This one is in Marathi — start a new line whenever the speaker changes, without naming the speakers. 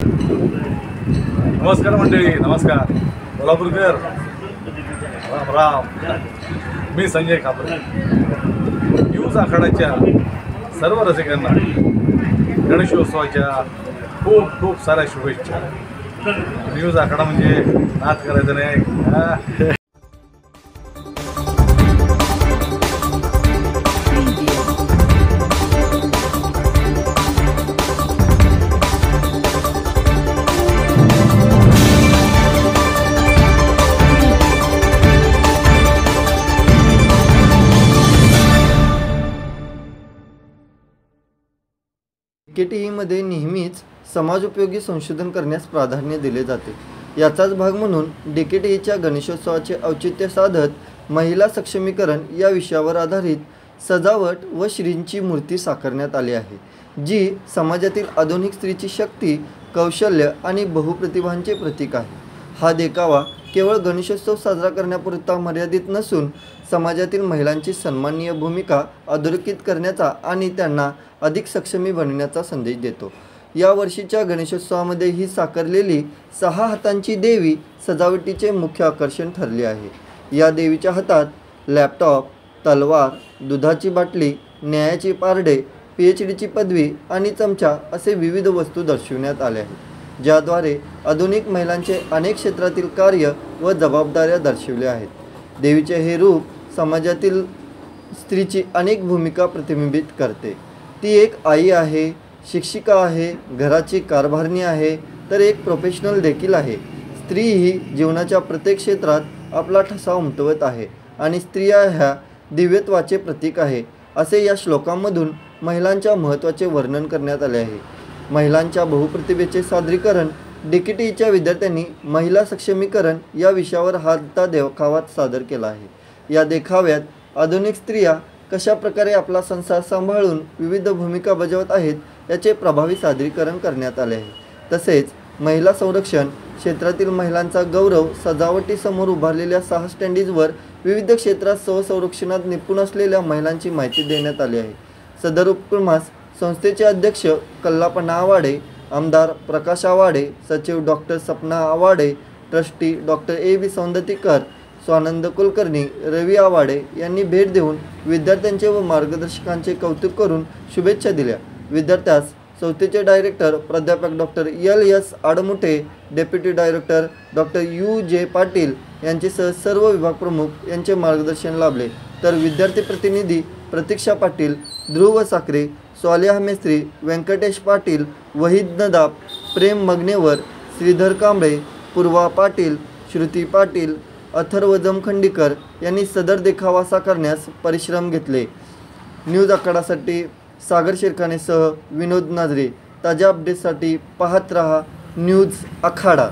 नमस्कार मंडळी, नमस्कार कोल्हापूरकर, राम राम. मी संजय खापरे. न्यूज आखाडाच्या सर्व रसिकांना गणेशोत्सवाच्या खूप खूप साऱ्या शुभेच्छा. न्यूज आखाडा म्हणजे नाच करायचं नाही.
DKTEमध्ये नेहमीच समाजोपयोगी संशोधन करण्यास प्राधान्य दिले जाते. याचाच भाग म्हणून DKTEच्या गणेशोत्सवाचे औचित्य साधत महिला सक्षमीकरण या विषयावर आधारित सजावट व श्रींची मूर्ती साकारण्यात आली आहे, जी समाजातील आधुनिक स्त्रीची शक्ती, कौशल्य आणि बहुप्रतिभांचे प्रतीक आहे. हा देखावा केवळ गणेशोत्सव साजरा करण्यापुरता मर्यादित नसून समाजातील महिलांची सन्माननीय भूमिका अधोरेखित करण्याचा आणि त्यांना अधिक सक्षमी बनविण्याचा संदेश देतो. या वर्षीच्या गणेशोत्सवामध्ये ही साकारलेली 6 हातांची देवी सजावटीचे मुख्य आकर्षण ठरले आहे. या देवीच्या हातात लॅपटॉप, तलवार, दुधाची बाटली, न्यायाची पारडे, PhDची पदवी आणि चमचा असे विविध वस्तू दर्शविण्यात आले आहेत, ज्याद्वारे आधुनिक महिलांचे अनेक क्षेत्रातील कार्य व जबाबदाऱ्या दर्शविल्या आहेत. देवीचे हे रूप समाजातील स्त्रीची अनेक भूमिका प्रतिबिंबित करते. ती एक आई आहे, शिक्षिका आहे, घराची कारभारणी आहे, तर एक प्रोफेशनल देखील आहे. स्त्री ही जीवनाच्या प्रत्येक क्षेत्रात आपला ठसा उमटवत आहे आणि स्त्रिया ह्या दिव्यत्वाचे प्रतीक आहे, असे या श्लोकांमधून महिलांच्या महत्त्वाचे वर्णन करण्यात आले आहे. महिलांच्या बहुप्रतिभेचे सादरीकरण DKTEच्या विद्यार्थ्यांनी महिला सक्षमीकरण या विषयावर हा देखावा सादर केला आहे. या देखाव्यात आधुनिक स्त्रिया कशा प्रकारे आपला संसार सांभाळून विविध भूमिका बजावत आहेत याचे प्रभावी सादरीकरण करण्यात आले आहे. तसेच महिला संरक्षण क्षेत्रातील महिलांचा गौरव सजावटीसमोर उभारलेल्या 6 स्टँडीजवर विविध क्षेत्रात स्वसंरक्षणात निपुण असलेल्या महिलांची माहिती देण्यात आली आहे. सदर उपक्रमास संस्थेचे अध्यक्ष कल्लापना आवाडे, आमदार प्रकाश आवाडे, सचिव doctor Sapna Awade, trustee doctor A.B. Saundatikar, Swanand Kulkarni, Ravi Awade यांनी भेट देऊन विद्यार्थ्यांचे व मार्गदर्शकांचे कौतुक करून शुभेच्छा दिल्या. विद्यार्थ्यास संस्थेचे डायरेक्टर प्राध्यापक doctor L.S. Admuthe, deputy director doctor U.J. Patil यांच्यासह सर्व विभाग प्रमुख यांचे मार्गदर्शन लाभले. तर विद्यार्थी प्रतिनिधी प्रतीक्षा पाटील, ध्रुव साखरे, स्वालिहा मेस्त्री, व्यंकटेश पाटील, वहीद नदाब, प्रेम मगनेवर, श्रीधर कांबळे, पूर्वा पाटील, श्रुती पाटील, अथर्व जमखंडीकर यांनी सदर देखावा साकारण्यास परिश्रम घेतले. न्यूज आखाडासाठी सागर शिरकानेसह विनोद नाझरे. ताज्या अपडेट्ससाठी पाहत रहा न्यूज आखाडा.